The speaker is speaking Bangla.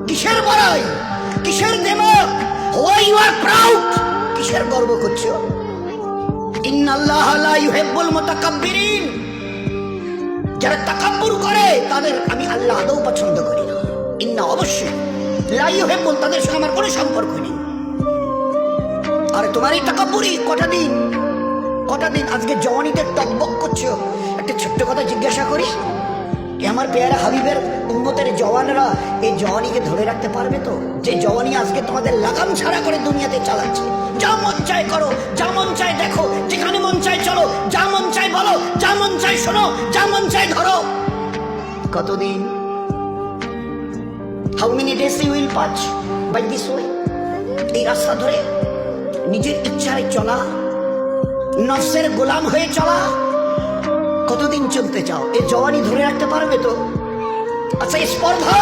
কিসের বড়াই, কিসের দেমক? Why you are proud? কিসের গর্ব করছো? ইন্নাল্লাহ লা ইউহিব্বুল মুতাকাব্বিরিন, যারা তাকাব্বুর করে তাদের আমি আল্লাহ আদৌ পছন্দ করি না। ইন্না, অবশ্যই, লা ইউহিব্বুল, তাদের সঙ্গে আমার কোনো সম্পর্ক নেই। আর তোমার এই তাকাব্বুরি কটা দিন আজকে জওয়ানিতে টকবক করছো। একটা ছোট্ট কথা জিজ্ঞাসা করি, আমার পেয়ারা হাবিবের উম্মতের জওয়ানরা এই জওয়ানিকে ধরে রাখতে পারবে তো? যে জওয়ানি আজকে তোমাদের লাগাম ছাড়া করে দুনিয়াতে চালাচ্ছে। যা মন চায় করো, যা মন চায় দেখো, যেখানে মন চায় চলো, যা মন চায় বলো, যা মন চায় শোনো, যা মন চায় ধরো। কতদিন? How many days you will pass by this way? এই রাস্তা ধরে নিজের ইচ্ছায় চলা, নফসের গোলাম হয়ে চলা, কতদিন চলতে চাও? এ জওয়ানি ধরে রাখতে পারবে তো? আচ্ছা, স্পর্ধা